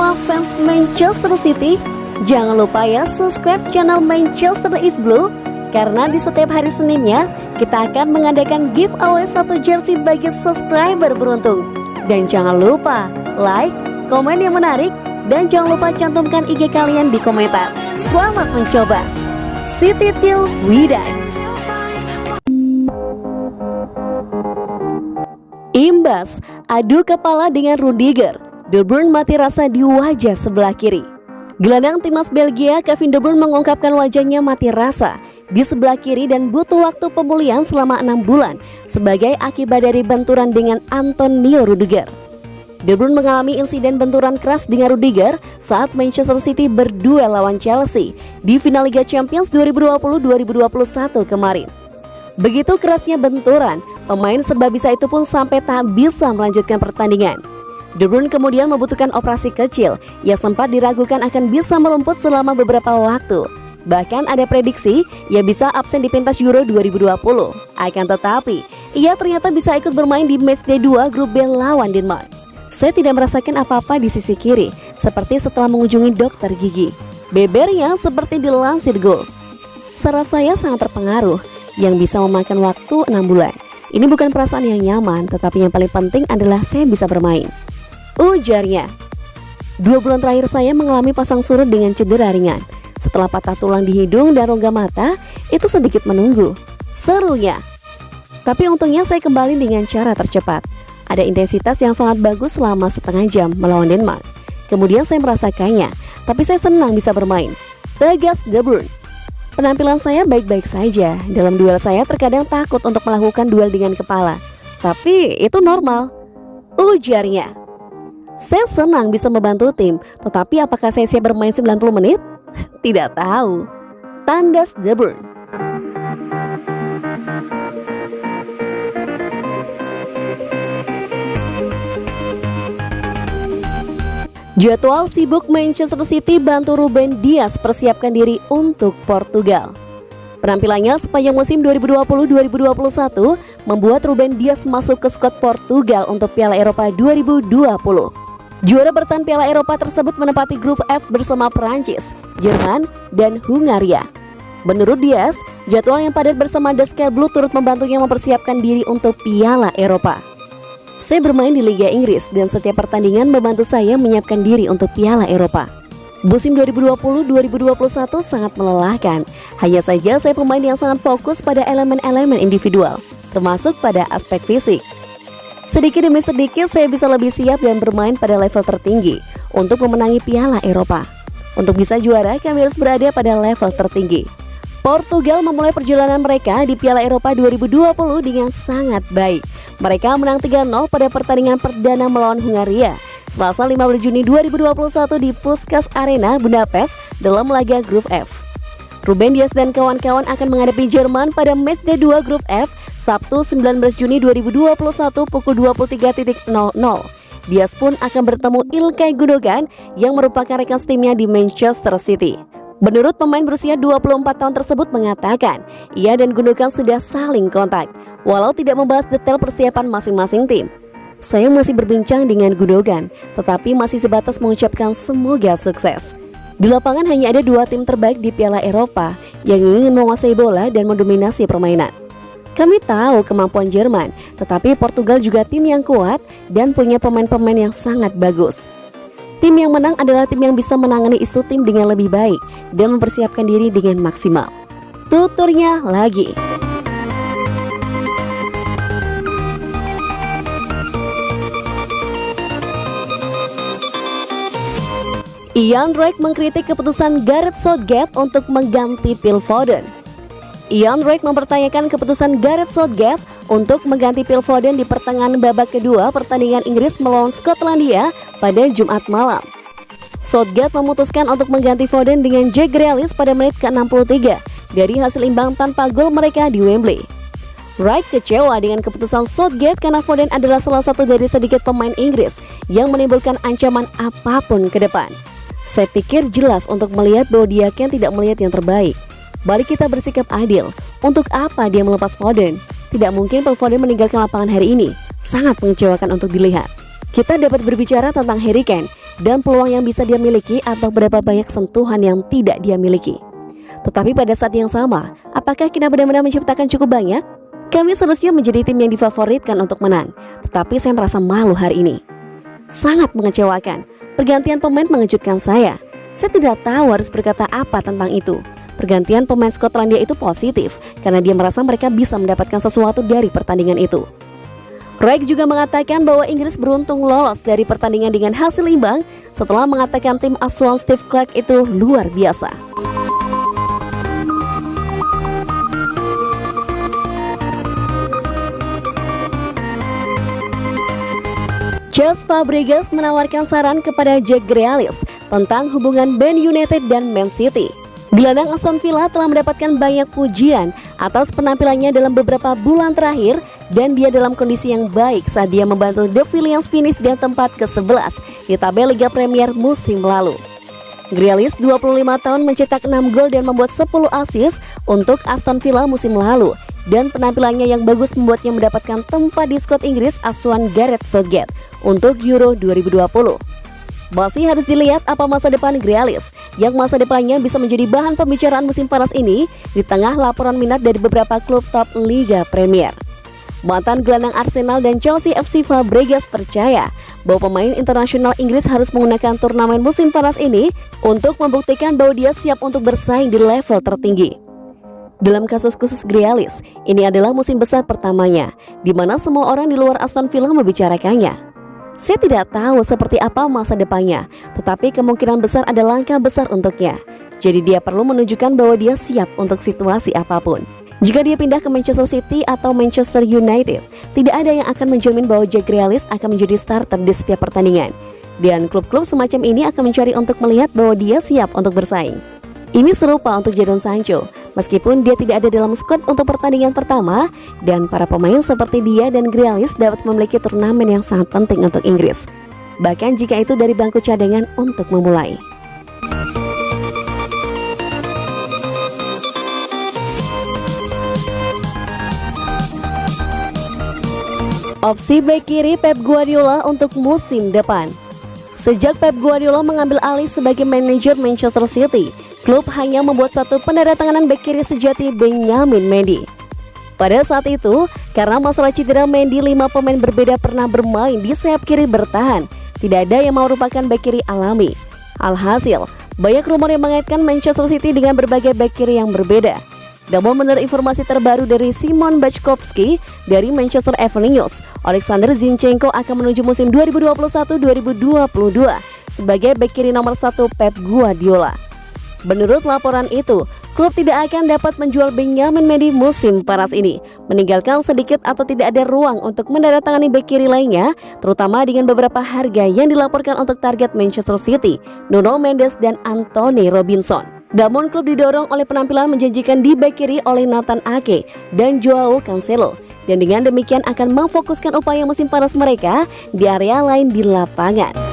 semua fans Manchester City, jangan lupa ya subscribe channel Manchester is Blue, karena di setiap hari Seninnya kita akan mengadakan giveaway 1 jersey bagi subscriber beruntung. Dan jangan lupa like, komen yang menarik, dan jangan lupa cantumkan IG kalian di komentar. Selamat mencoba. City till we die. Imbas adu kepala dengan Rudiger, De Bruyne mati rasa di wajah sebelah kiri. Gelandang timnas Belgia Kevin De Bruyne mengungkapkan wajahnya mati rasa di sebelah kiri dan butuh waktu pemulihan selama 6 bulan sebagai akibat dari benturan dengan Antonio Rudiger. De Bruyne mengalami insiden benturan keras dengan Rudiger saat Manchester City berduel lawan Chelsea di final Liga Champions 2020-2021 kemarin. Begitu kerasnya benturan, pemain serba bisa itu pun sampai tak bisa melanjutkan pertandingan. De Bruyne kemudian membutuhkan operasi kecil yang sempat diragukan akan bisa merumput selama beberapa waktu. Bahkan ada prediksi ia bisa absen di pentas Euro 2020. Akan tetapi, ia ternyata bisa ikut bermain di matchday 2 grup B lawan Denmark. Saya tidak merasakan apa-apa di sisi kiri, seperti setelah mengunjungi dokter gigi. Bebernya seperti dilansir Goal. Saraf saya sangat terpengaruh, yang bisa memakan waktu 6 bulan. Ini bukan perasaan yang nyaman, tetapi yang paling penting adalah saya bisa bermain, ujarnya. 2 bulan terakhir saya mengalami pasang surut dengan cedera ringan. Setelah patah tulang di hidung dan rongga mata, itu sedikit menunggu, serunya. Tapi untungnya saya kembali dengan cara tercepat. Ada intensitas yang sangat bagus selama setengah jam melawan Denmark. Kemudian saya merasakannya, tapi saya senang bisa bermain, tegas De Bruyne. Penampilan saya baik-baik saja. Dalam duel saya terkadang takut untuk melakukan duel dengan kepala, tapi itu normal, ujarnya. Saya senang bisa membantu tim, tetapi apakah saya siap bermain 90 menit? Tidak tahu, tandas De Bruyne. Jadwal sibuk Manchester City bantu Ruben Dias persiapkan diri untuk Portugal. Penampilannya sepanjang musim 2020-2021 membuat Ruben Dias masuk ke skuad Portugal untuk Piala Eropa 2020. Juara bertahan Piala Eropa tersebut menempati grup F bersama Prancis, Jerman, dan Hungaria. Menurut Dias, jadwal yang padat bersama The Sky Blue turut membantunya mempersiapkan diri untuk Piala Eropa. Saya bermain di Liga Inggris dan setiap pertandingan membantu saya menyiapkan diri untuk Piala Eropa. Musim 2020-2021 sangat melelahkan. Hanya saja saya pemain yang sangat fokus pada elemen-elemen individual, termasuk pada aspek fisik. Sedikit demi sedikit saya bisa lebih siap dan bermain pada level tertinggi untuk memenangi Piala Eropa. Untuk bisa juara, kami harus berada pada level tertinggi. Portugal memulai perjalanan mereka di Piala Eropa 2020 dengan sangat baik. Mereka menang 3-0 pada pertandingan perdana melawan Hungaria Selasa 15 Juni 2021 di Puskás Arena, Budapest dalam laga grup F. Ruben Dias dan kawan-kawan akan menghadapi Jerman pada matchday 2 grup F Sabtu 19 Juni 2021 pukul 23.00. Dias pun akan bertemu Ilkay Gundogan yang merupakan rekan timnya di Manchester City. Menurut pemain berusia 24 tahun tersebut mengatakan, ia dan Gundogan sudah saling kontak, walau tidak membahas detail persiapan masing-masing tim. Saya masih berbincang dengan Gundogan, tetapi masih sebatas mengucapkan semoga sukses. Di lapangan hanya ada 2 tim terbaik di Piala Eropa yang ingin menguasai bola dan mendominasi permainan. Kami tahu kemampuan Jerman, tetapi Portugal juga tim yang kuat dan punya pemain-pemain yang sangat bagus. Tim yang menang adalah tim yang bisa menangani isu tim dengan lebih baik dan mempersiapkan diri dengan maksimal, tuturnya lagi. Ian Wright mengkritik keputusan Gareth Southgate untuk mengganti Phil Foden. Ian Wright mempertanyakan keputusan Gareth Southgate untuk mengganti Phil Foden di pertengahan babak kedua pertandingan Inggris melawan Skotlandia pada Jumat malam. Southgate memutuskan untuk mengganti Foden dengan Jack Grealish pada menit ke-63 dari hasil imbang tanpa gol mereka di Wembley. Wright kecewa dengan keputusan Southgate karena Foden adalah salah satu dari sedikit pemain Inggris yang menimbulkan ancaman apapun ke depan. Saya pikir jelas untuk melihat bahwa dia kan tidak melihat yang terbaik. Balik kita bersikap adil. Untuk apa dia melepas Foden? Tidak mungkin Phil Foden meninggalkan lapangan hari ini. Sangat mengecewakan untuk dilihat. Kita dapat berbicara tentang Harry Kane dan peluang yang bisa dia miliki atau berapa banyak sentuhan yang tidak dia miliki. Tetapi pada saat yang sama, apakah kita benar-benar menciptakan cukup banyak? Kami seharusnya menjadi tim yang difavoritkan untuk menang, tetapi saya merasa malu hari ini. Sangat mengecewakan, pergantian pemain mengejutkan saya. Saya tidak tahu harus berkata apa tentang itu. Pergantian pemain Skotlandia itu positif karena dia merasa mereka bisa mendapatkan sesuatu dari pertandingan itu. Craig juga mengatakan bahwa Inggris beruntung lolos dari pertandingan dengan hasil imbang setelah mengatakan tim asuhan Steve Clarke itu luar biasa. Cesc Fabregas menawarkan saran kepada Jack Grealish tentang hubungan Man United dan Man City. Gelandang Aston Villa telah mendapatkan banyak pujian atas penampilannya dalam beberapa bulan terakhir dan dia dalam kondisi yang baik saat dia membantu The Villians finish di tempat ke-11 di tabel Liga Premier musim lalu. Grealish 25 tahun mencetak 6 gol dan membuat 10 assist untuk Aston Villa musim lalu dan penampilannya yang bagus membuatnya mendapatkan tempat di skuad Inggris asuhan Gareth Southgate untuk Euro 2020. Masih harus dilihat apa masa depan Grealish yang masa depannya bisa menjadi bahan pembicaraan musim panas ini di tengah laporan minat dari beberapa klub top Liga Premier. Mantan gelandang Arsenal dan Chelsea FC Fabregas percaya bahwa pemain internasional Inggris harus menggunakan turnamen musim panas ini untuk membuktikan bahwa dia siap untuk bersaing di level tertinggi. Dalam kasus khusus Grealish, ini adalah musim besar pertamanya di mana semua orang di luar Aston Villa membicarakannya. Saya tidak tahu seperti apa masa depannya, tetapi kemungkinan besar ada langkah besar untuknya. Jadi dia perlu menunjukkan bahwa dia siap untuk situasi apapun. Jika dia pindah ke Manchester City atau Manchester United, tidak ada yang akan menjamin bahwa Jack Grealish akan menjadi starter di setiap pertandingan. Dan klub-klub semacam ini akan mencari untuk melihat bahwa dia siap untuk bersaing. Ini serupa untuk Jadon Sancho, meskipun dia tidak ada dalam skuad untuk pertandingan pertama, dan para pemain seperti dia dan Grealish dapat memiliki turnamen yang sangat penting untuk Inggris, bahkan jika itu dari bangku cadangan untuk memulai. Opsi bek kiri Pep Guardiola untuk musim depan. Sejak Pep Guardiola mengambil alih sebagai manajer Manchester City, klub hanya membuat satu penandatanganan bek kiri sejati, Benjamin Mendy. Pada saat itu, karena masalah cedera Mendy, 5 pemain berbeda pernah bermain di sayap kiri bertahan. Tidak ada yang merupakan bek kiri alami. Alhasil, banyak rumor yang mengaitkan Manchester City dengan berbagai bek kiri yang berbeda. Namun menurut informasi terbaru dari Simon Bajkowski dari Manchester Evening News, Alexander Zinchenko akan menuju musim 2021-2022 sebagai bek kiri nomor 1 Pep Guardiola. Menurut laporan itu, klub tidak akan dapat menjual Benjamin Mendy musim panas ini, meninggalkan sedikit atau tidak ada ruang untuk menandatangani bek kiri lainnya, terutama dengan beberapa harga yang dilaporkan untuk target Manchester City, Nuno Mendes dan Anthony Robinson. Namun klub didorong oleh penampilan menjanjikan di bek kiri oleh Nathan Ake dan Joao Cancelo, dan dengan demikian akan memfokuskan upaya musim panas mereka di area lain di lapangan.